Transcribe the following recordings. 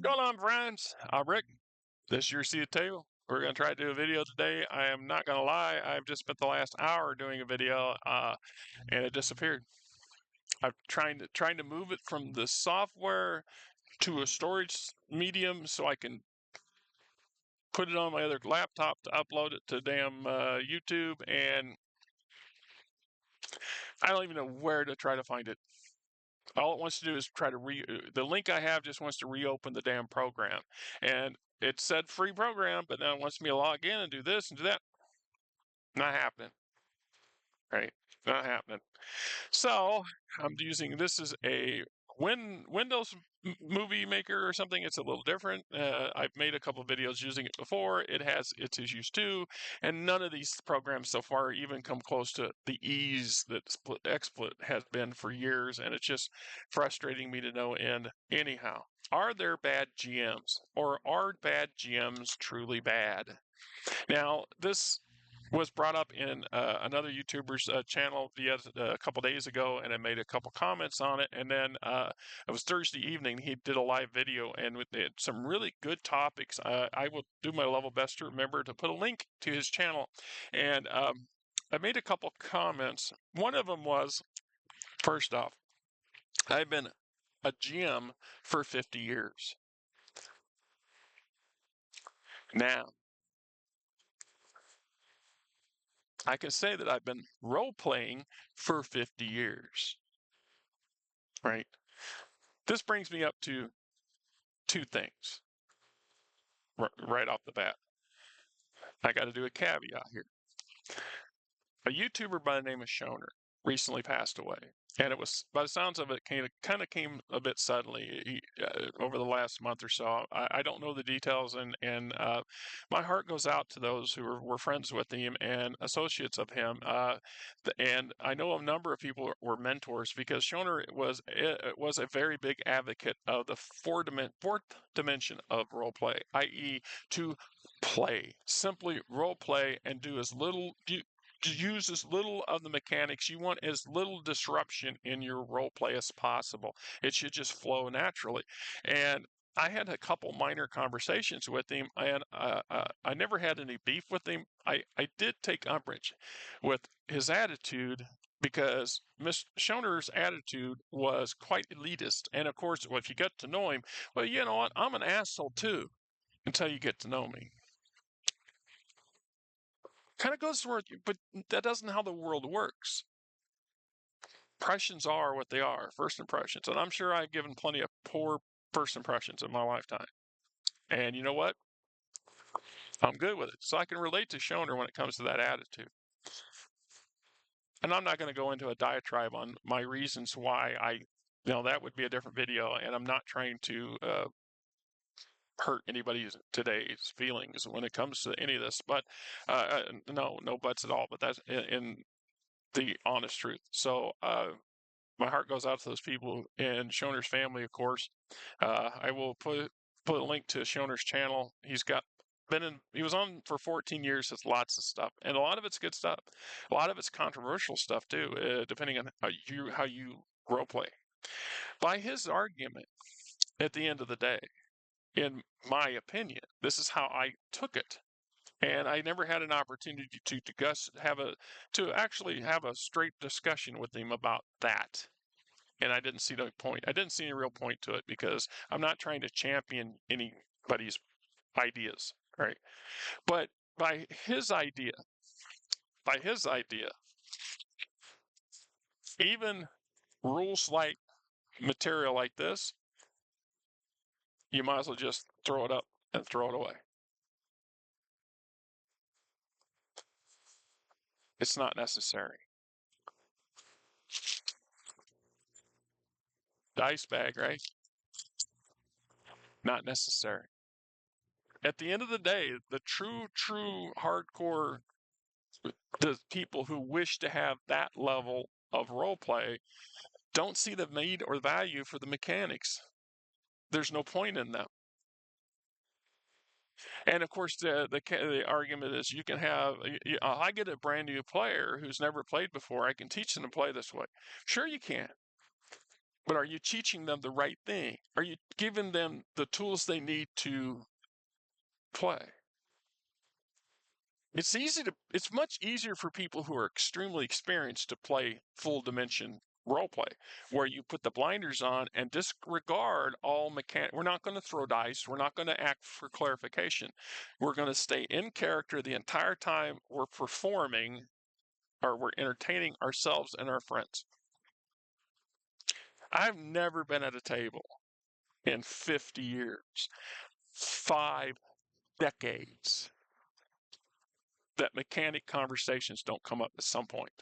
Going on, friends? I'm Rick. This is your seat at the table. We're going to try to do a video today. I am not going to lie. I've just spent the last hour doing a video, and it disappeared. I'm trying to move it from the software to a storage medium so I can put it on my other laptop to upload it to damn YouTube, and I don't even know where to try to find it. All it wants to do is try to the link I have just wants to reopen the damn program, and it said free program, but now it wants me to log in and do this and do that. Not happening. Right? Not happening. So I'm using this as a Windows movie maker or something. It's a little different. I've made a couple videos using it before. It has its issues too, and none of these programs so far even come close to the ease that XSplit has been for years, and it's just frustrating me to no end. Anyhow, are there bad GMs, or are bad GMs truly bad? Now, this was brought up in another YouTuber's channel a couple days ago, and I made a couple comments on it. And then it was Thursday evening. He did a live video, and with some really good topics. I will do my level best to remember to put a link to his channel. And I made a couple comments. One of them was, first off, I've been a GM for 50 years. Now, I can say that I've been role playing for 50 years, right? This brings me up to two things right off the bat. I got to do a caveat here. A YouTuber by the name of Shoner recently passed away. And it was, by the sounds of it, kind of came a bit suddenly over the last month or so. I don't know the details, and my heart goes out to those who were friends with him and associates of him. And I know a number of people were mentors because Shoner was a very big advocate of the fourth dimension of role play, i.e., to play, simply role play, and do as little. To use as little of the mechanics. You want as little disruption in your role play as possible. It should just flow naturally. And I had a couple minor conversations with him, and I never had any beef with him. I did take umbrage with his attitude because Miss Shoner's attitude was quite elitist. And of course, well, if you get to know him, well, you know what? I'm an asshole too until you get to know me. Kind of goes to work, but that doesn't how the world works. Impressions are what they are, first impressions. And I'm sure I've given plenty of poor first impressions in my lifetime. And you know what? I'm good with it. So I can relate to Shoner when it comes to that attitude. And I'm not going to go into a diatribe on my reasons why that would be a different video. And I'm not trying to hurt anybody's today's feelings when it comes to any of this. But no buts at all. But that's in the honest truth. So my heart goes out to those people and Shoner's family, of course. I will put a link to Shoner's channel. He was on for 14 years. It's lots of stuff, and a lot of it's good stuff. A lot of it's controversial stuff too, depending on how you role play. By his argument, at the end of the day, in my opinion, this is how I took it. And I never had an opportunity to actually have a straight discussion with him about that. And I didn't see the point. I didn't see any real point to it because I'm not trying to champion anybody's ideas, right? But by his idea, even rules like material like this, you might as well just throw it up and throw it away. It's not necessary. Dice bag, right? Not necessary. At the end of the day, the true hardcore, the people who wish to have that level of role play don't see the need or value for the mechanics. There's no point in them. And of course, the argument is you can have, I get a brand new player who's never played before. I can teach them to play this way. Sure, you can. but are you teaching them the right thing? Are you giving them the tools they need to play? It's much easier for people who are extremely experienced to play full dimension role play, where you put the blinders on and disregard all mechanic. We're not going to throw dice. We're not going to act for clarification. We're going to stay in character the entire time we're performing or we're entertaining ourselves and our friends. I've never been at a table in 50 years, 5 decades, that mechanic conversations don't come up at some point.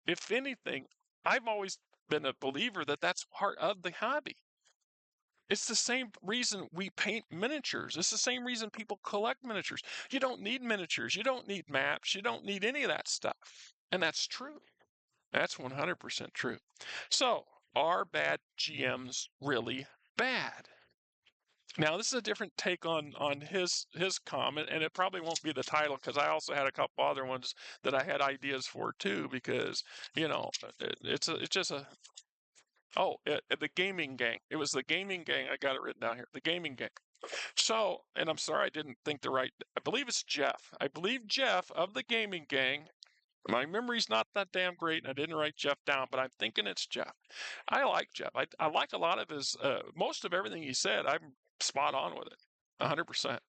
If anything, I've always been a believer that that's part of the hobby. It's the same reason we paint miniatures. It's the same reason people collect miniatures. You don't need miniatures. You don't need maps. You don't need any of that stuff. And that's true. That's 100% true. So, are bad GMs really bad? Now, this is a different take on his comment, and it probably won't be the title because I also had a couple other ones that I had ideas for too. Because it's just a the gaming gang. It was the gaming gang. I got it written down here. The gaming gang. So, and I'm sorry I didn't think the right. I believe it's Jeff. I believe Jeff of the gaming gang. My memory's not that damn great, and I didn't write Jeff down, but I'm thinking it's Jeff. I like Jeff. I like a lot of his, most of everything he said. I'm spot on with it, 100%.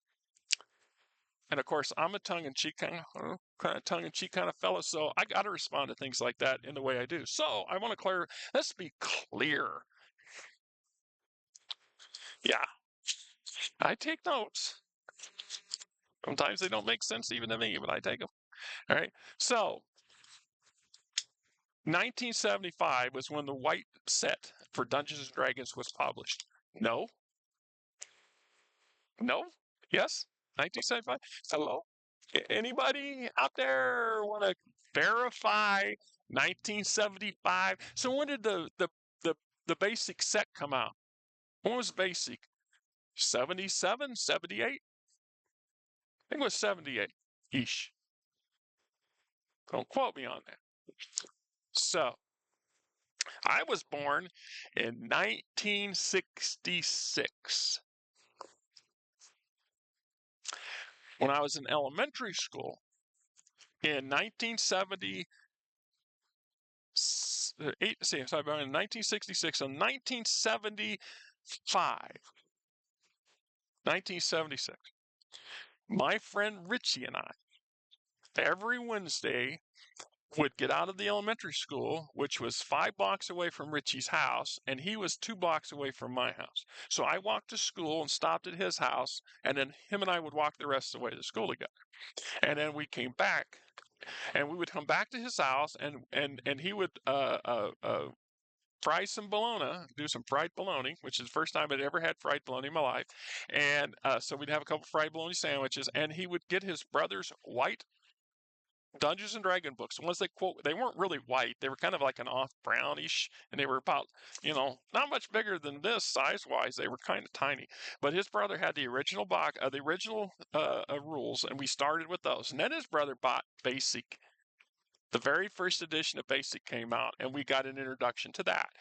And of course, I'm a tongue-in-cheek tongue-in-cheek kind of fellow, so I got to respond to things like that in the way I do. So I want to clear. Let's be clear. Yeah, I take notes. Sometimes they don't make sense even to me, but I take them. All right. So 1975 was when the white set for Dungeons and Dragons was published. No? No? Yes? 1975? Hello? Anybody out there want to verify 1975? So when did the basic set come out? When was basic? 77, 78? I think it was 78 ish. Don't quote me on that. So I was born in 1966. When I was in elementary school in 1970, sorry, born in 1966, and 1976, my friend Richie and I, every Wednesday, would get out of the elementary school, which was 5 blocks away from Richie's house, and he was 2 blocks away from my house. So I walked to school and stopped at his house, and then him and I would walk the rest of the way to school together. And then we came back, and we would come back to his house, and he would fry some bologna, do some fried bologna, which is the first time I'd ever had fried bologna in my life. And so we'd have a couple fried bologna sandwiches, and he would get his brother's white Dungeons and Dragon books. The ones they quote, they weren't really white. They were kind of like an off brownish, and they were about, not much bigger than this size wise. They were kind of tiny. But his brother had the original box, the original rules, and we started with those. And then his brother bought Basic. The very first edition of Basic came out, and we got an introduction to that.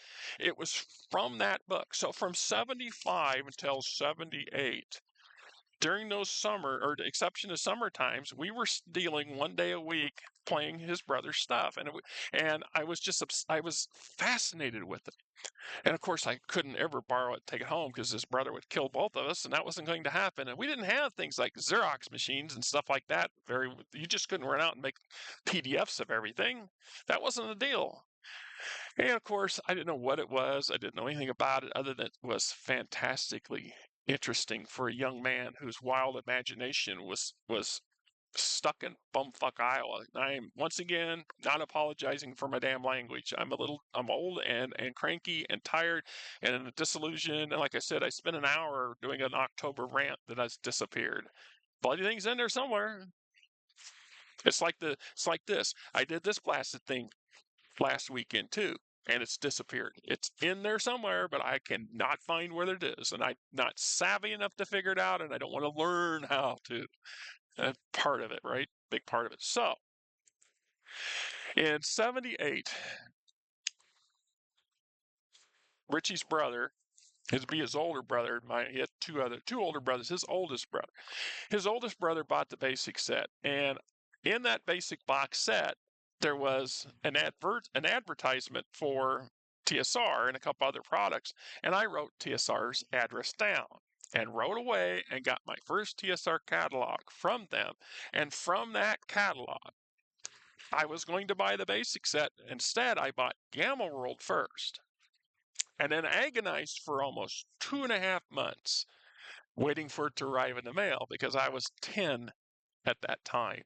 It was from that book. So from 75 until 78, during those summer, or the exception of summer times, we were stealing 1 day a week playing his brother's stuff, and I was fascinated with it. And of course, I couldn't ever borrow it, take it home, because his brother would kill both of us, and that wasn't going to happen. And we didn't have things like Xerox machines and stuff like that. You just couldn't run out and make PDFs of everything. That wasn't a deal. And of course, I didn't know what it was. I didn't know anything about it other than it was fantastically interesting for a young man whose wild imagination was stuck in bumfuck Iowa. I'm once again not apologizing for my damn language. I'm old and cranky and tired and disillusioned. And like I said, I spent an hour doing an October rant that has disappeared. Bloody things in there somewhere. It's like this. I did this blasted thing last weekend too, and it's disappeared. It's in there somewhere, but I cannot find where it is, and I'm not savvy enough to figure it out, and I don't want to learn how to. That's part of it, right? Big part of it. So, in 78, Richie's brother, his older brother. He had two older brothers. His oldest brother bought the basic set, and in that basic box set, there was an advertisement for TSR and a couple other products, and I wrote TSR's address down and wrote away and got my first TSR catalog from them. And from that catalog, I was going to buy the basic set. Instead, I bought Gamma World first, and then agonized for almost 2.5 months waiting for it to arrive in the mail because I was 10 at that time.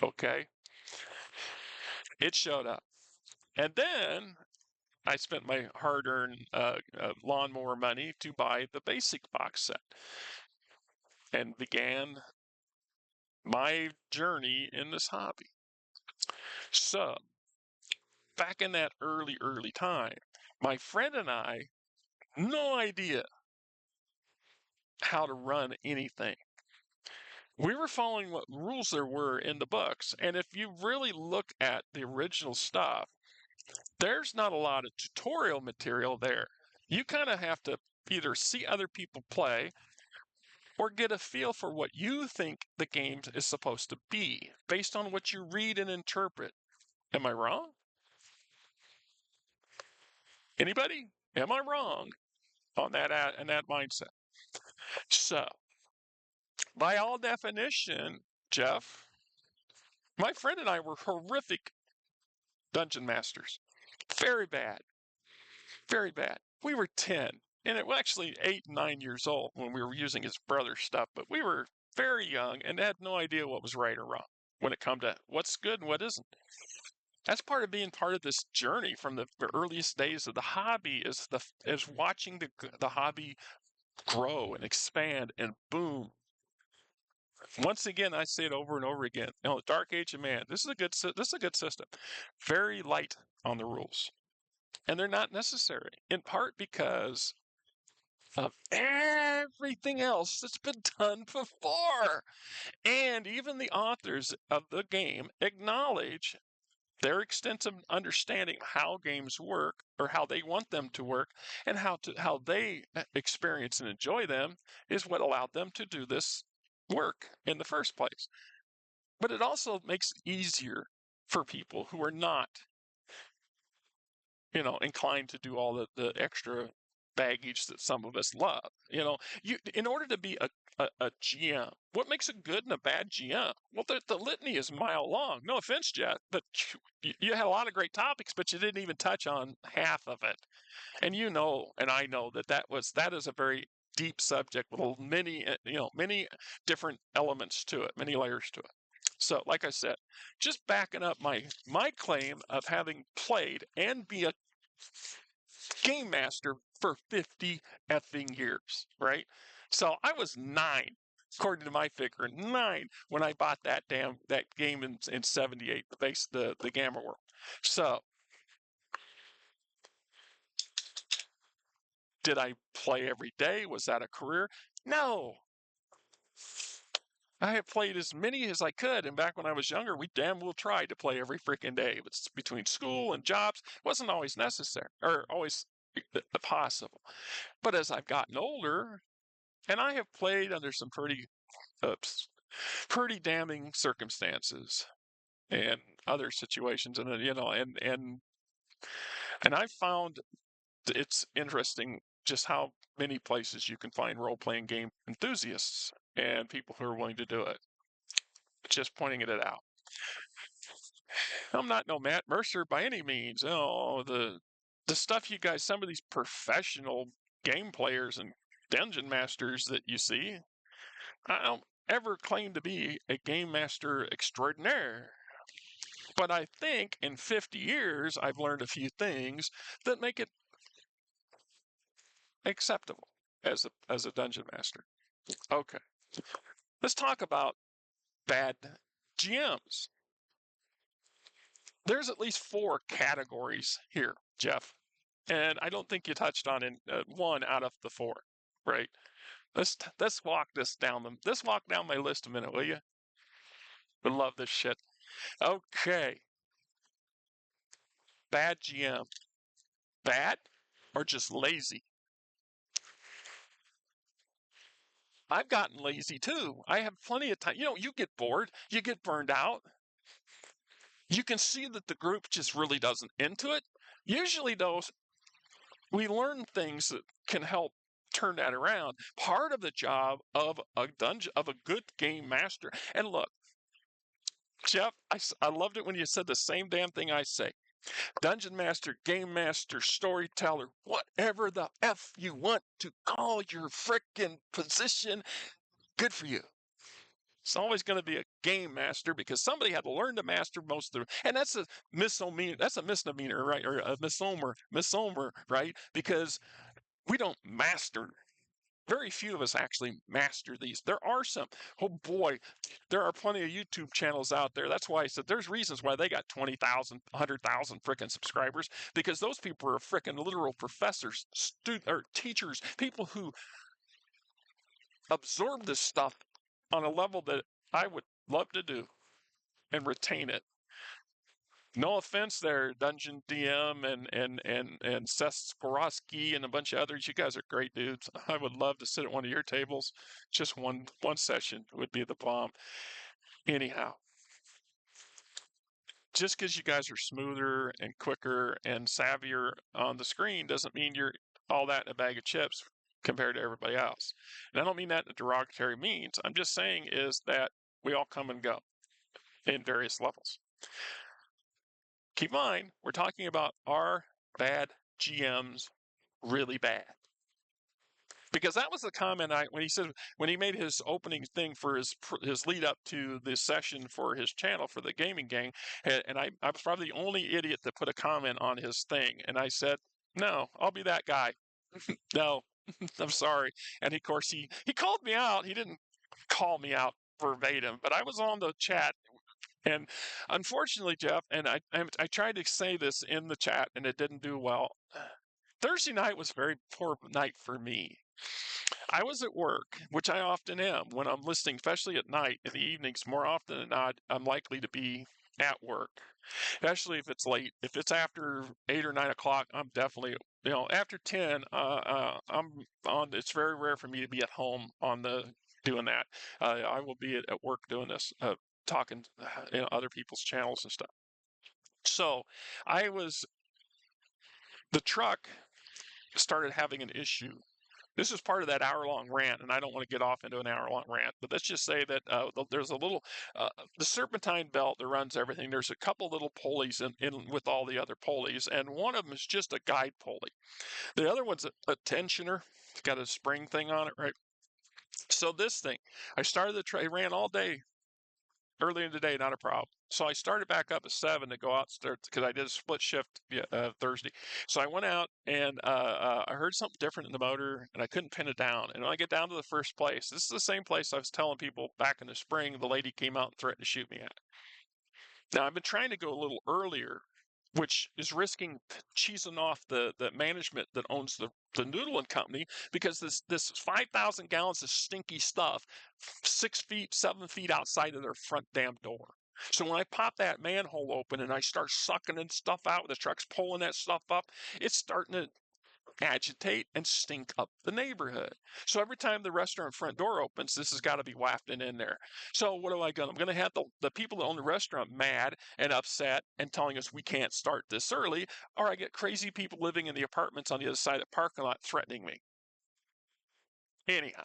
Okay. It showed up. And then I spent my hard earned lawnmower money to buy the basic box set and began my journey in this hobby. So, back in that early time, my friend and I, no idea how to run anything. We were following what rules there were in the books. And if you really look at the original stuff, there's not a lot of tutorial material there. You kind of have to either see other people play or get a feel for what you think the game is supposed to be based on what you read and interpret. Am I wrong? Anybody? Am I wrong on that and that mindset? So, by all definition, Jeff, my friend and I were horrific dungeon masters. Very bad. Very bad. We were 10, and it was actually 8 and 9 years old when we were using his brother's stuff, but we were very young and had no idea what was right or wrong when it come to what's good and what isn't. That's part of being part of this journey from the earliest days of the hobby is watching the hobby grow and expand and boom. Once again, I say it over and over again. You know, Dark Age of Man. This is a good system. Very light on the rules, and they're not necessary. In part because of everything else that's been done before, and even the authors of the game acknowledge their extensive understanding of how games work or how they want them to work and how they experience and enjoy them is what allowed them to do this work in the first place. But it also makes it easier for people who are not, inclined to do all the extra baggage that some of us love. In order to be a GM, what makes a good and a bad GM? Well, the litany is a mile long. No offense, Jet, but you had a lot of great topics, but you didn't even touch on half of it. And and I know that is a very deep subject with many different elements to it, many layers to it. So, like I said, just backing up my claim of having played and be a game master for 50 effing years, right? So I was 9, according to my figure, 9 when I bought that game in '78, the Gamma World. So did I play every day? Was that a career? No. I have played as many as I could, and back when I was younger, we damn well tried to play every freaking day. But between school and jobs, it wasn't always necessary or always possible. But as I've gotten older, and I have played under some pretty damning circumstances and other situations, and and I found it's interesting just how many places you can find role-playing game enthusiasts and people who are willing to do it. Just pointing it out. I'm not no Matt Mercer by any means. Oh, the stuff you guys, some of these professional game players and dungeon masters that you see, I don't ever claim to be a game master extraordinaire. But I think in 50 years, I've learned a few things that make it acceptable as a dungeon master. Okay, let's talk about bad GMs. There's at least 4 categories here, Jeff, and I don't think you touched on one out of the 4, right? Let's walk let's walk down my list a minute, will you? I love this shit. Okay, bad GM. Bad? are just lazy. I've gotten lazy too. I have plenty of time. You get bored, you get burned out. You can see that the group just really doesn't into it. Usually, though, we learn things that can help turn that around. Part of the job of a good game master. And look, Jeff, I loved it when you said the same damn thing I say. Dungeon master, game master, storyteller, whatever the F you want to call your frickin' position, good for you. It's always going to be a game master because somebody had to learn to master most of them. And that's a misnomer. That's a misnomer, right? Or a misnomer, right? Because we don't master. Very few of us actually master these. There are some. Oh boy, there are plenty of YouTube channels out there. That's why I said there's reasons why they got 20,000, 100,000 frickin' subscribers, because those people are frickin' literal professors, or teachers, people who absorb this stuff on a level that I would love to do and retain it. No offense there, Dungeon DM and Seth Sporosky and a bunch of others. You guys are great dudes. I would love to sit at one of your tables. Just one session would be the bomb. Anyhow, just because you guys are smoother and quicker and savvier on the screen doesn't mean you're all that in a bag of chips compared to everybody else. And I don't mean that in a derogatory means. I'm just saying is that we all come and go in various levels. Keep in mind, we're talking about our bad GMs really bad. Because that was the comment when he made his opening thing for his lead up to the session for his channel for the gaming gang, and I was probably the only idiot that put a comment on his thing, and I said, no, I'll be that guy. No, I'm sorry. And of course he called me out. He didn't call me out verbatim, but I was on the chat. And unfortunately, Jeff, and I tried to say this in the chat, and it didn't do well. Thursday night was a very poor night for me. I was at work, which I often am when I'm listening, especially at night. In the evenings, more often than not, I'm likely to be at work, especially if it's late. If it's after 8 or 9 o'clock, I'm definitely, after 10, I'm on. It's very rare for me to be at home doing that. I will be at work doing this. Talking other people's channels and stuff. So the truck started having an issue. This is part of that hour-long rant, and I don't want to get off into an hour-long rant, but let's just say that there's a little, the serpentine belt that runs everything. There's a couple little pulleys in with all the other pulleys, and one of them is just a guide pulley. The other one's a tensioner. It's got a spring thing on it, right? So this thing, I started I ran all day. Early in the day, not a problem. So I started back up at 7 to go out because I did a split shift Thursday. So I went out and I heard something different in the motor and I couldn't pin it down. And when I get down to the first place, this is the same place I was telling people back in the spring the lady came out and threatened to shoot me at. Now I've been trying to go a little earlier, which is risking cheesing off the management that owns the noodling company, because this 5,000 gallons of stinky stuff 6 feet, 7 feet outside of their front damn door. So when I pop that manhole open and I start sucking and stuff out, the truck's pulling that stuff up, it's starting to agitate and stink up the neighborhood. So every time the restaurant front door opens, this has got to be wafting in there. So what am I going to? I'm going to have the people that own the restaurant mad and upset and telling us we can't start this early, or I get crazy people living in the apartments on the other side of the parking lot threatening me. Anyhow,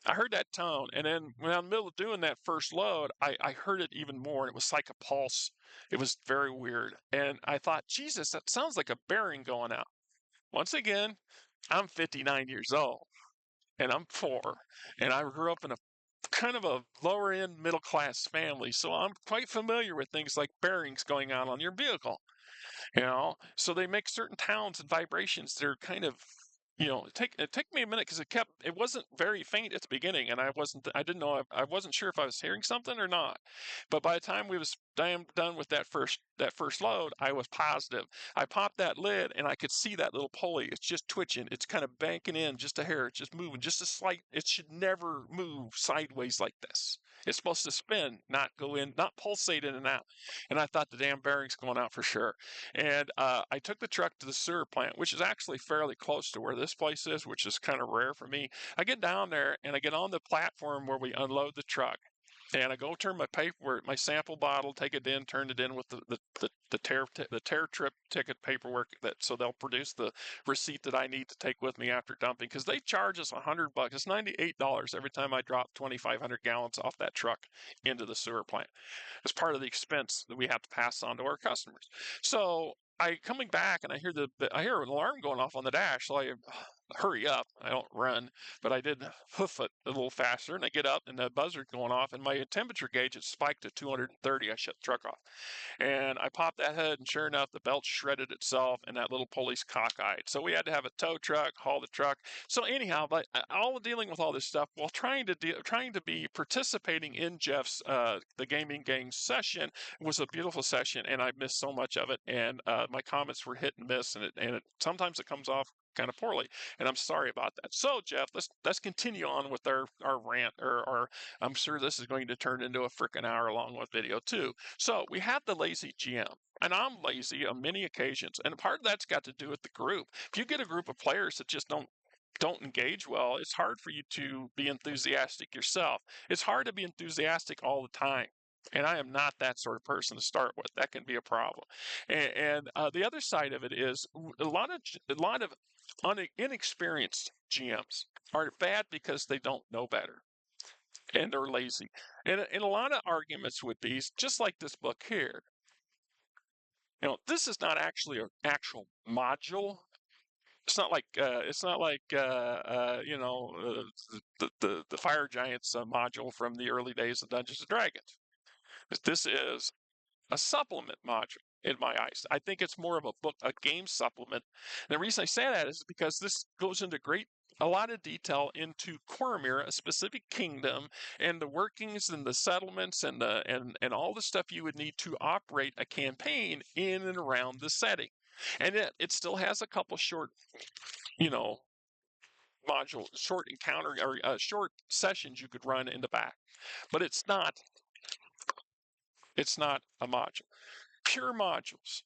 I heard that tone, and then when I'm in the middle of doing that first load, I heard it even more, and it was like a pulse. It was very weird, and I thought, Jesus, that sounds like a bearing going out. Once again, I'm 59 years old and I'm poor, and I grew up in a kind of a lower end middle class family, so I'm quite familiar with things like bearings going on your vehicle. So they make certain tones and vibrations that are kind of, it took me a minute because it wasn't very faint at the beginning, and I didn't know, I wasn't sure if I was hearing something or not. But by the time we was damn done with that first load, I was positive. I popped that lid and I could see that little pulley. It's just twitching. It's kind of banking in just a hair. It's just moving just a slight. It should never move sideways like this. It's supposed to spin, not go in, not pulsate in and out. And I thought the damn bearing's going out for sure. And I took the truck to the sewer plant, which is actually fairly close to where this place is, which is kind of rare for me. I get down there and I get on the platform where we unload the truck. And I go turn my paperwork, my sample bottle, take it in, turn it in with the tear trip ticket paperwork so they'll produce the receipt that I need to take with me after dumping because they charge us $100. It's $98 every time I drop 2,500 gallons off that truck into the sewer plant as part of the expense that we have to pass on to our customers. So I coming back and I hear an alarm going off on the dash. So I hurry up. I don't run, but I did hoof it a little faster. And I get up and the buzzer's going off and my temperature gauge is spiked to 230. I shut the truck off. And I popped that head, and sure enough, the belt shredded itself, and that little pulley's cockeyed. So we had to have a tow truck, haul the truck. So anyhow, but all dealing with all this stuff while trying to be participating in Jeff's the gaming gang session was a beautiful session, and I missed so much of it. And my comments were hit and miss, and sometimes it comes off kind of poorly, and I'm sorry about that. So Jeff, let's continue on with our rant, or I'm sure this is going to turn into a freaking hour long with video too. So we have the lazy GM. And I'm lazy on many occasions. And part of that's got to do with the group. If you get a group of players that just don't engage well, it's hard for you to be enthusiastic yourself. It's hard to be enthusiastic all the time. And I am not that sort of person to start with. That can be a problem. And the other side of it is a lot of inexperienced GMs are bad because they don't know better and they're lazy. And a lot of arguments would be just like this book here. This is not actually an actual module. The Fire Giants module from the early days of Dungeons and Dragons. This is a supplement module in my eyes. I think it's more of a game supplement. And the reason I say that is because this goes into a lot of detail into Cormyr, a specific kingdom, and the workings and the settlements and all the stuff you would need to operate a campaign in and around the setting. And it still has a couple short, you know, short encounter or short sessions you could run in the back, but it's not a module. Pure modules.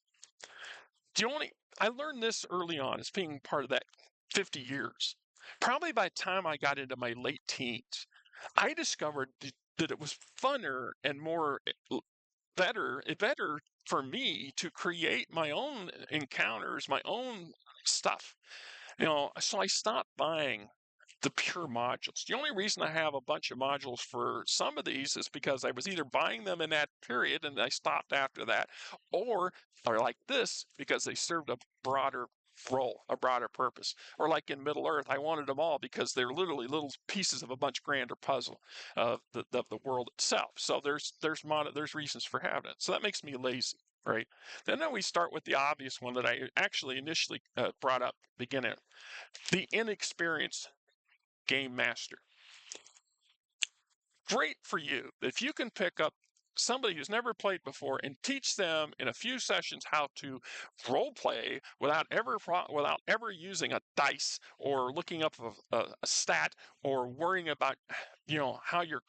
I learned this early on as being part of that 50 years. Probably by the time I got into my late teens, I discovered that it was funner and better for me to create my own encounters, my own stuff. So I stopped buying the pure modules. The only reason I have a bunch of modules for some of these is because I was either buying them in that period and I stopped after that, or like this because they served a broader role, a broader purpose. Or like in Middle Earth, I wanted them all because they're literally little pieces of a much grander puzzle of the world itself. So there's reasons for having it. So that makes me lazy. Right. Then we start with the obvious one that I actually initially brought up beginning. The inexperienced game master. Great for you. If you can pick up somebody who's never played before and teach them in a few sessions how to role play without ever using a dice or looking up a stat or worrying about how your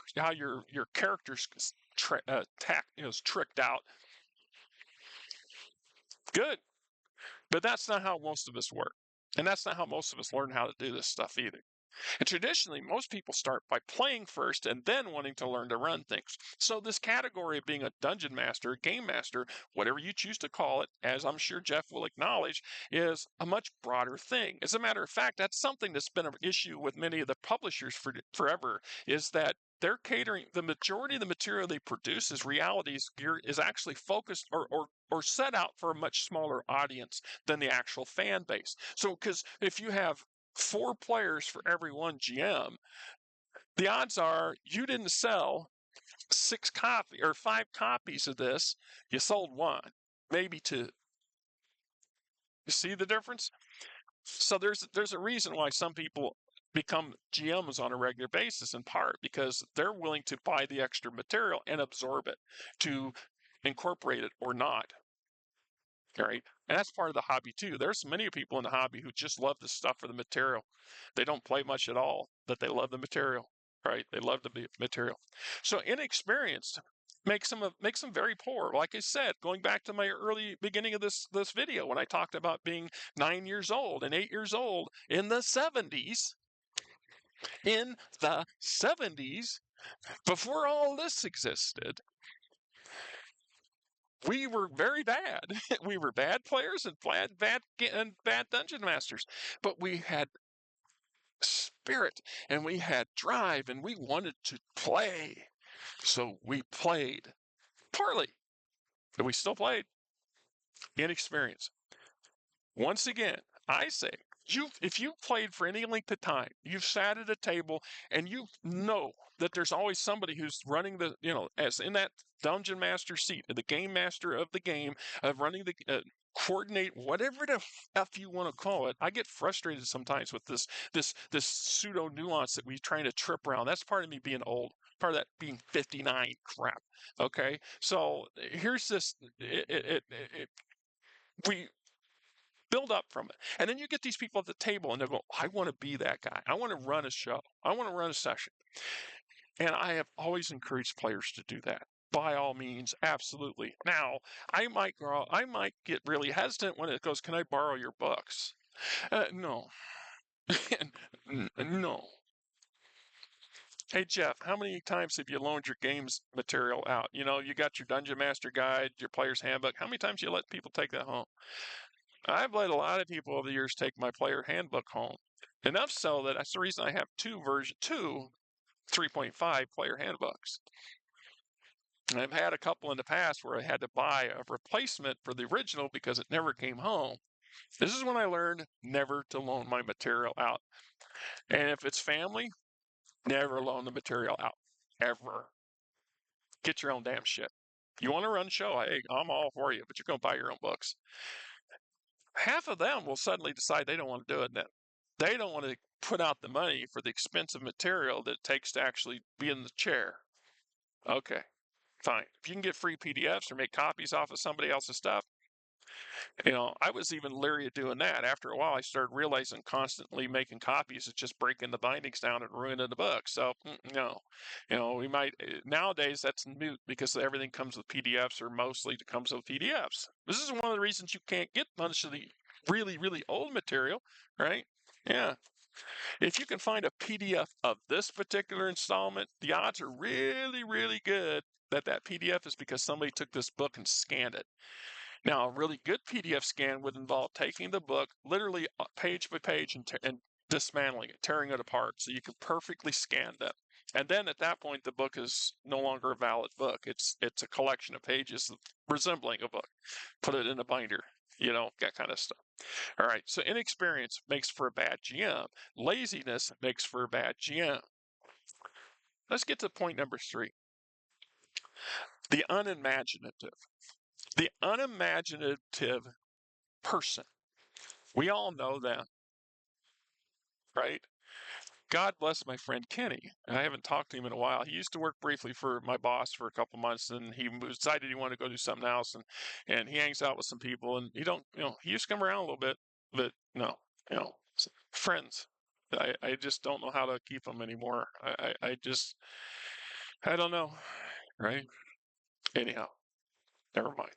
character's is tricked out. Good. But that's not how most of us work. And that's not how most of us learn how to do this stuff either. And traditionally, most people start by playing first and then wanting to learn to run things. So this category of being a dungeon master, a game master, whatever you choose to call it, as I'm sure Jeff will acknowledge, is a much broader thing. As a matter of fact, that's something that's been an issue with many of the publishers forever, is that they're catering, the majority of the material they produce is is actually focused or set out for a much smaller audience than the actual fan base. So, because if you have 4 players for every 1 GM, the odds are you didn't sell 5 copies of this. You sold 1, maybe 2. You see the difference? So there's a reason why some people become GMs on a regular basis, in part because they're willing to buy the extra material and absorb it to incorporate it or not. Right? And that's part of the hobby too. There's many people in the hobby who just love the stuff for the material. They don't play much at all, but they love the material. Right? They love the material. So inexperienced makes them very poor. Like I said, going back to my early beginning of this video when I talked about being 9 years old and 8 years old in the 70s. In the 70s, before all this existed, we were very bad. We were bad players and bad dungeon masters, but we had spirit and we had drive and we wanted to play. So we played partly, but we still played. Inexperience. Once again, I say, if you've played for any length of time, you've sat at a table and you know that there's always somebody who's running as in that dungeon master seat, the game master of the game, of running the coordinate, whatever the f you want to call it. I get frustrated sometimes with this pseudo nuance that we're trying to trip around. That's part of me being old. Part of that being 59 crap. Okay, so here's this. We build up from it. And then you get these people at the table and they'll go, I want to be that guy. I want to run a show. I want to run a session. And I have always encouraged players to do that. By all means, absolutely. Now, I might get really hesitant when it goes, can I borrow your books? No. No. Hey, Jeff, how many times have you loaned your games material out? You know, you got your Dungeon Master Guide, your Player's Handbook. How many times do you let people take that home? I've let a lot of people over the years take my player handbook home. Enough so that that's the reason I have two 3.5 player handbooks. And I've had a couple in the past where I had to buy a replacement for the original because it never came home. This is when I learned never to loan my material out. And if it's family, never loan the material out. Ever. Get your own damn shit. You want to run a show? Hey, I'm all for you, but you're going to buy your own books. Half of them will suddenly decide they don't want to do it then. They don't want to put out the money for the expensive material that it takes to actually be in the chair. Okay, fine. If you can get free PDFs or make copies off of somebody else's stuff, I was even leery of doing that. After a while, I started realizing constantly making copies is just breaking the bindings down and ruining the book. So, no. We might, nowadays that's moot because everything comes with PDFs or mostly it comes with PDFs. This is one of the reasons you can't get much of the really, really old material, right? Yeah. If you can find a PDF of this particular installment, the odds are really, really good that PDF is because somebody took this book and scanned it. Now, a really good PDF scan would involve taking the book literally page by page and dismantling it, tearing it apart so you can perfectly scan them. And then at that point, the book is no longer a valid book. It's a collection of pages resembling a book. Put it in a binder, that kind of stuff. All right, so inexperience makes for a bad GM. Laziness makes for a bad GM. Let's get to point number 3. The unimaginative. The unimaginative person. We all know them, right? God bless my friend Kenny. I haven't talked to him in a while. He used to work briefly for my boss for a couple months, and he decided he wanted to go do something else, and he hangs out with some people, and he used to come around a little bit, but no, friends. I just don't know how to keep them anymore. I don't know, right? Anyhow, never mind.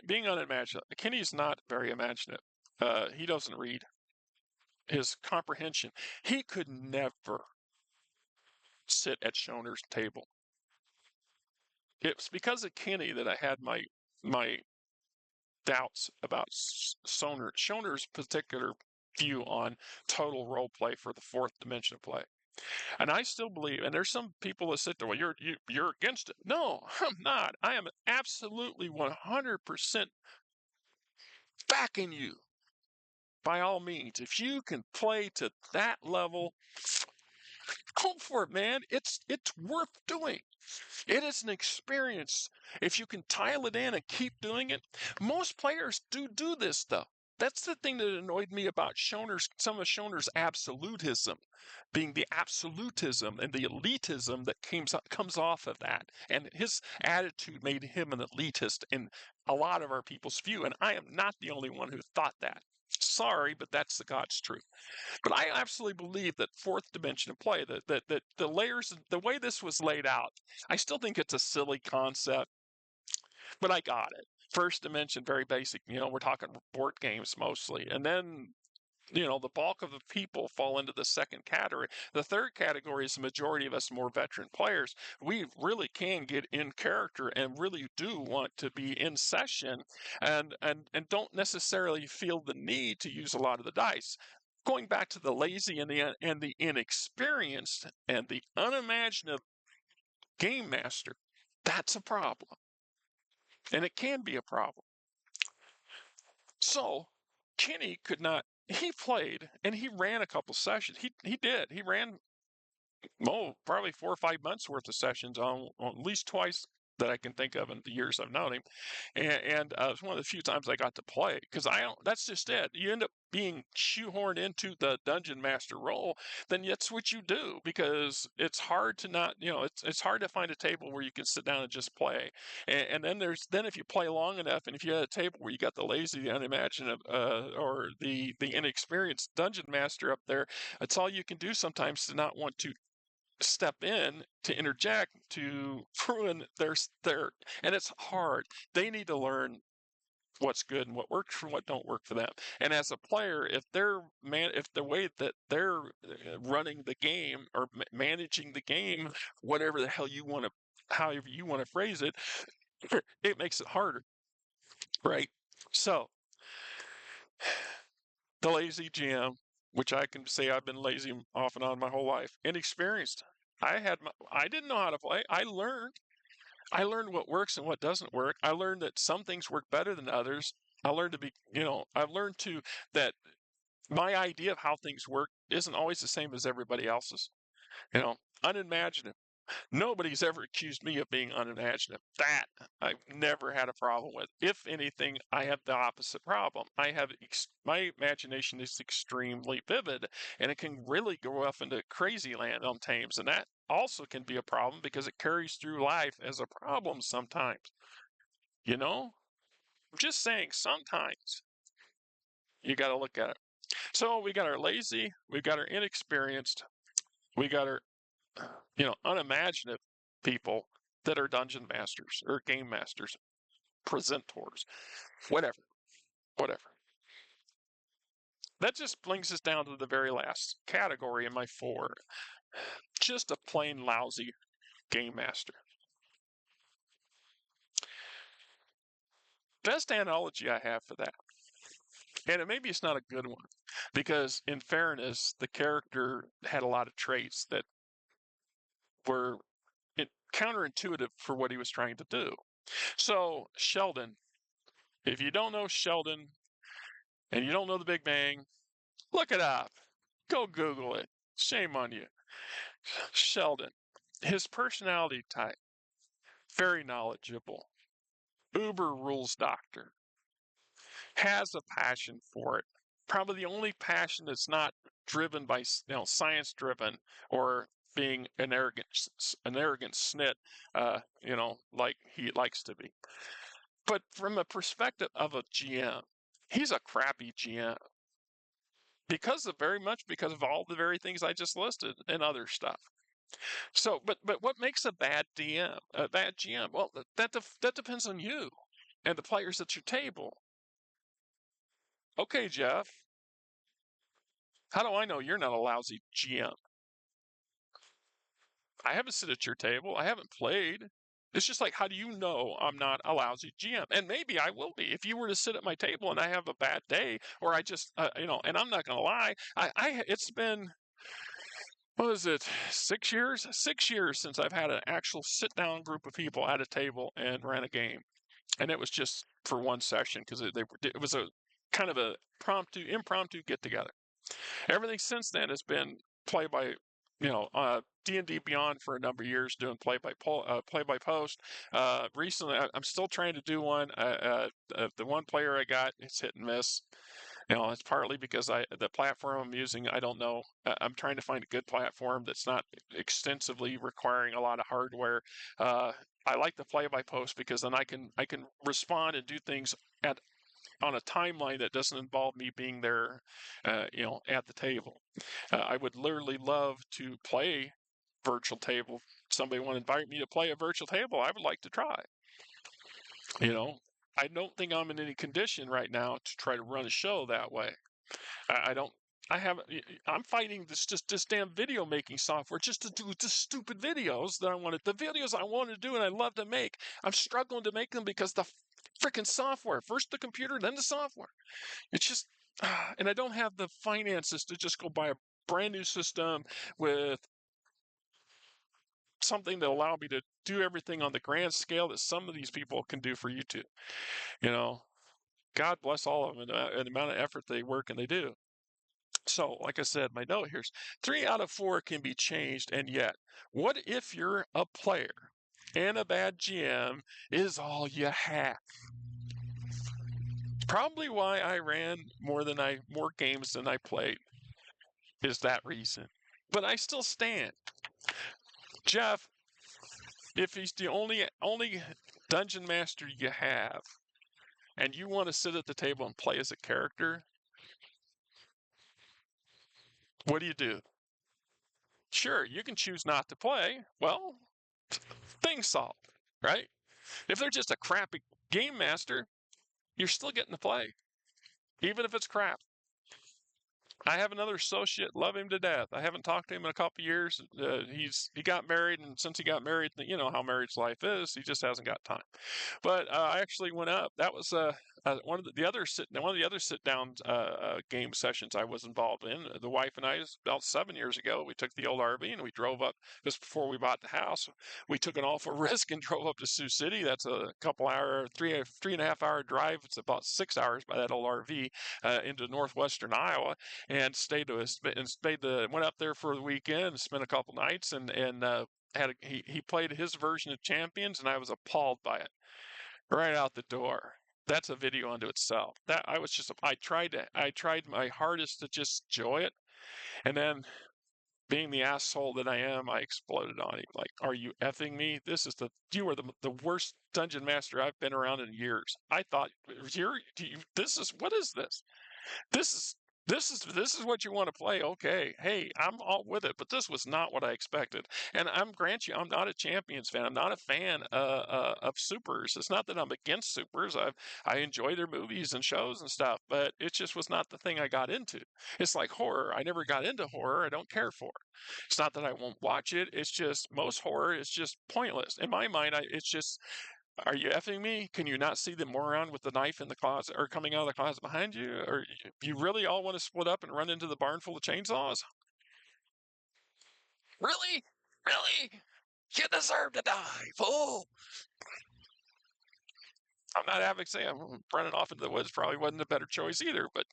Being unimaginative. Kenny's not very imaginative. He doesn't read. His comprehension. He could never sit at Shoner's table. It was because of Kenny that I had my doubts about Shoner's particular view on total role play for the fourth dimension of play. And I still believe, and there's some people that sit there, well, you're against it. No, I'm not. I am absolutely 100% backing you. By all means, if you can play to that level, go for it, man. It's worth doing. It is an experience. If you can tile it in and keep doing it, most players do this stuff. That's the thing that annoyed me about Schoner's, some of Schoner's absolutism, being the absolutism and the elitism that comes off of that. And his attitude made him an elitist in a lot of our people's view. And I am not the only one who thought that. Sorry, but that's the God's truth. But I absolutely believe that fourth dimension of play, that the layers, the way this was laid out, I still think it's a silly concept, but I got it. First dimension, very basic. We're talking board games mostly. And then, the bulk of the people fall into the second category. The third category is the majority of us more veteran players. We really can get in character and really do want to be in session and don't necessarily feel the need to use a lot of the dice. Going back to the lazy and the inexperienced and the unimaginative game master, that's a problem. And it can be a problem. So Kenny could not. He played and he ran a couple sessions. He did. He ran probably 4 or 5 months worth of sessions on at least twice that I can think of in the years I've known him, and it's one of the few times I got to play because I don't. That's just it. You end up being shoehorned into the dungeon master role, then that's what you do because it's hard to not. It's hard to find a table where you can sit down and just play, and then if you play long enough, and if you had a table where you got the lazy, the unimaginative, or the inexperienced dungeon master up there, it's all you can do sometimes to not want to step in to interject to ruin their and it's hard. They need to learn what's good and what works and what don't work for them. And as a player, if the way that they're running the game or managing the game, whatever the hell you want to, however you want to phrase it, it makes it harder, right? So the lazy GM, which I can say I've been lazy off and on my whole life, inexperienced. I didn't know how to play. I learned. I learned what works and what doesn't work. I learned that some things work better than others. I learned to be, I've learned to that my idea of how things work isn't always the same as everybody else's. Unimaginative. Nobody's ever accused me of being unimaginative. That I've never had a problem with. If anything, I have the opposite problem. My imagination is extremely vivid, and it can really go off into crazy land on tames, and that also can be a problem because it carries through life as a problem sometimes. I'm just saying sometimes you got to look at it. So we got our lazy, we got our inexperienced, we got our unimaginative people that are dungeon masters or game masters, presentors, whatever, whatever. That just brings us down to the very last category in my four. Just a plain lousy game master. Best analogy I have for that, and maybe it's not a good one, because in fairness, the character had a lot of traits that were counterintuitive for what he was trying to do. So, Sheldon, if you don't know Sheldon and you don't know the Big Bang, look it up. Go Google it. Shame on you. Sheldon, his personality type, very knowledgeable, uber rules doctor, has a passion for it. Probably the only passion that's not driven by science driven or being an arrogant snit, like he likes to be. But from a perspective of a GM, he's a crappy GM because of all the very things I just listed and other stuff. So, but what makes a bad DM, a bad GM? Well, that depends on you and the players at your table. Okay, Jeff, how do I know you're not a lousy GM? I haven't sit at your table. I haven't played. It's just like, how do you know I'm not a lousy GM? And maybe I will be if you were to sit at my table and I have a bad day, or I just, and I'm not going to lie, it's been, what is it, 6 years? 6 years since I've had an actual sit down group of people at a table and ran a game. And it was just for one session because it was a kind of a impromptu get together. Everything since then has been play by, D&D Beyond for a number of years, doing play by post. Recently, I'm still trying to do one. The one player I got, it's hit and miss. It's partly because the platform I'm using, I don't know. I'm trying to find a good platform that's not extensively requiring a lot of hardware. Uh, I like the play by post because then I can respond and do things at on a timeline that doesn't involve me being there, at the table. I would literally love to play virtual table. Somebody want to invite me to play a virtual table, I would like to try. You know, I don't think I'm in any condition right now to try to run a show that way. I don't. I haven't. I'm fighting this damn video making software just to do the stupid videos that I wanted. The videos I want to do and I love to make. I'm struggling to make them because the freaking software. First the computer, then the software. It's just, and I don't have the finances to just go buy a brand new system with something to allow me to do everything on the grand scale that some of these people can do for YouTube. You know, God bless all of them and the amount of effort they work and they do. So, like I said, my note here's 3 out of 4 can be changed, and yet, what if you're a player and a bad GM is all you have? Probably why I ran more games than I played is that reason. But I still stand. Jeff, if he's the only dungeon master you have, and you want to sit at the table and play as a character, what do you do? Sure, you can choose not to play. Well, thing solved, right? If they're just a crappy game master, you're still getting to play, even if it's crap. I have another associate, love him to death. I haven't talked to him in a couple of years. He got married, and since he got married, you know how marriage life is. He just hasn't got time. But I actually went up. That was one of the other sit down game sessions I was involved in. The wife and I, about 7 years ago, we took the old RV and we drove up just before we bought the house. We took an awful risk and drove up to Sioux City. That's a couple hour, 3.5 hour drive. It's about 6 hours by that old RV into northwestern Iowa, and went up there for the weekend and spent a couple nights and he played his version of Champions, and I was appalled by it right out the door. That's a video unto itself. That I tried my hardest to just enjoy it, and then being the asshole that I am, I exploded on him. Like, are you effing me? You are the worst dungeon master I've been around in years. I thought what is this? This is this is what you want to play. Okay, hey, I'm all with it, but this was not what I expected. And I'm not a Champions fan. I'm not a fan of supers. It's not that I'm against supers. I enjoy their movies and shows and stuff, but it just was not the thing I got into. It's like horror. I never got into horror. I don't care for it. It's not that I won't watch it. It's just most horror is just pointless in my mind. It's just, are you effing me? Can you not see the moron with the knife in the closet or coming out of the closet behind you? Or you really all want to split up and run into the barn full of chainsaws? Really? Really? You deserve to die, fool. I'm not having to say I'm running off into the woods probably wasn't a better choice either, but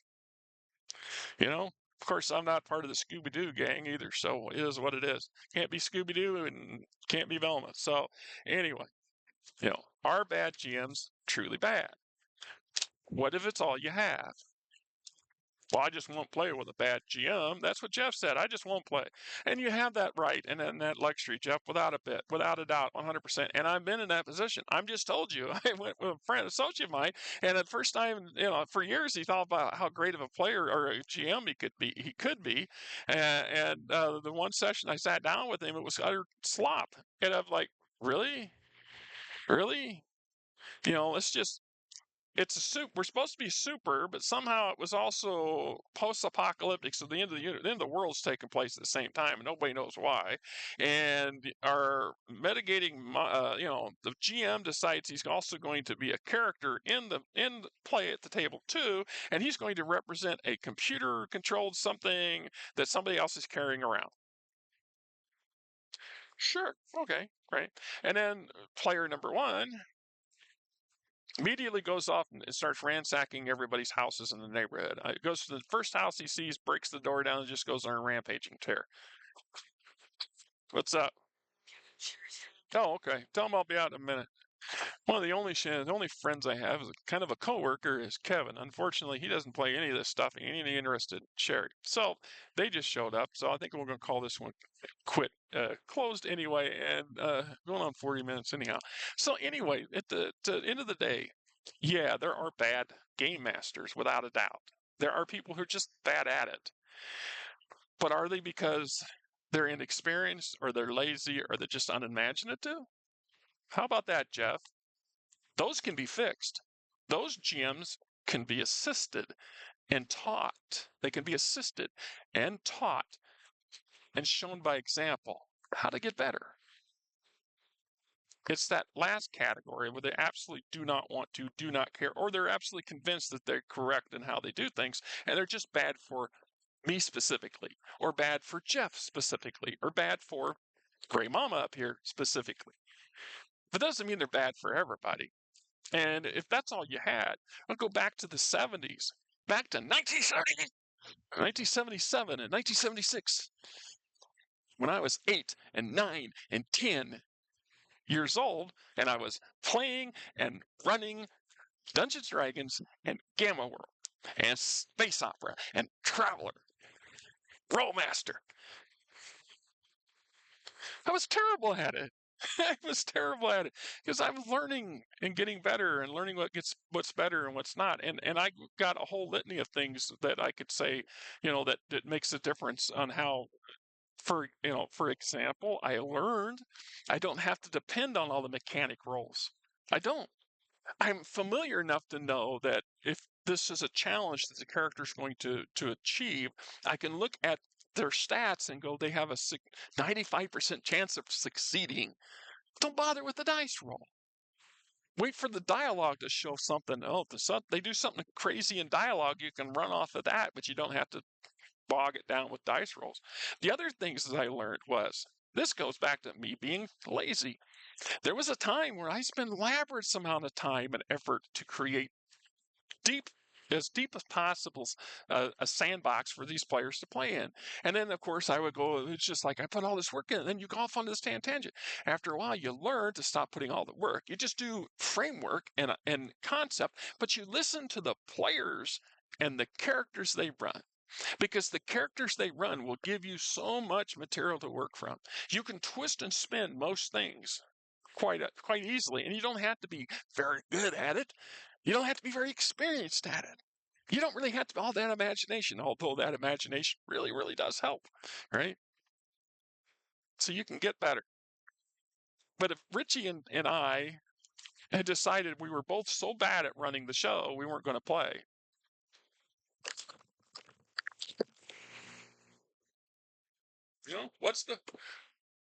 of course I'm not part of the Scooby Doo gang either, so it is what it is. Can't be Scooby Doo and can't be Velma. So anyway, are bad GMs truly bad? What if it's all you have? Well, I just won't play with a bad GM. That's what Jeff said. I just won't play. And you have that right and that luxury, Jeff, without a doubt, 100%. And I've been in that position. I'm just told you. I went with a friend, associate of mine, and the first time, for years he thought about how great of a player or a GM he could be. And the one session I sat down with him, it was utter slop. And I'm like, really? Really? Let's just we're supposed to be super, but somehow it was also post-apocalyptic. So the end of the world's taking place at the same time, and nobody knows why. And our mitigating, the GM decides he's also going to be a character in the play at the table too, and he's going to represent a computer-controlled something that somebody else is carrying around. Sure, okay, great. And then player number one immediately goes off and starts ransacking everybody's houses in the neighborhood. Goes to the first house he sees, breaks the door down, and just goes on a rampaging tear. What's up? Oh, okay. Tell him I'll be out in a minute. One of the only friends I have is kind of a coworker is Kevin. Unfortunately, he doesn't play any of this stuff. He ain't interested in sharing. So they just showed up. So I think we're going to call this one closed anyway, and going on 40 minutes anyhow. So anyway, at the end of the day, yeah, there are bad game masters without a doubt. There are people who are just bad at it. But are they because they're inexperienced or they're lazy or they're just unimaginative? How about that, Jeff? Those can be fixed. Those GMs can be assisted and taught. They can be assisted and taught and shown by example how to get better. It's that last category where they absolutely do not want to, do not care, or they're absolutely convinced that they're correct in how they do things, and they're just bad for me specifically, or bad for Jeff specifically, or bad for Gray Mama up here specifically. That doesn't mean they're bad for everybody. And if that's all you had, I'll go back to the 70s, back to 1970, 1977 and 1976, when I was 8 and 9 and 10 years old, and I was playing and running Dungeons Dragons and Gamma World and Space Opera and Traveler, Rollmaster. I was terrible at it. I was terrible at it because I was learning and getting better and learning what's better and what's not. And I got a whole litany of things that I could say, that makes a difference on how. For example, I learned I don't have to depend on all the mechanic rolls. I don't. I'm familiar enough to know that if this is a challenge that the character is going to achieve, I can look at their stats and go, they have a 95% chance of succeeding. Don't bother with the dice roll. Wait for the dialogue to show something. Oh, they do something crazy in dialogue. You can run off of that, but you don't have to bog it down with dice rolls. The other things that I learned was this goes back to me being lazy. There was a time where I spent elaborate amount of time and effort to create deep as deep as possible a sandbox for these players to play in. And then, of course, I would go, it's just like I put all this work in, and then you go off on this tangent. After a while, you learn to stop putting all the work. You just do framework and concept, but you listen to the players and the characters they run. Because the characters they run will give you so much material to work from. You can twist and spin most things quite easily, and you don't have to be very good at it. You don't have to be very experienced at it. You don't really have to all that imagination, although that imagination really, really does help, right? So you can get better. But if Richie and I had decided we were both so bad at running the show, we weren't going to play. What's the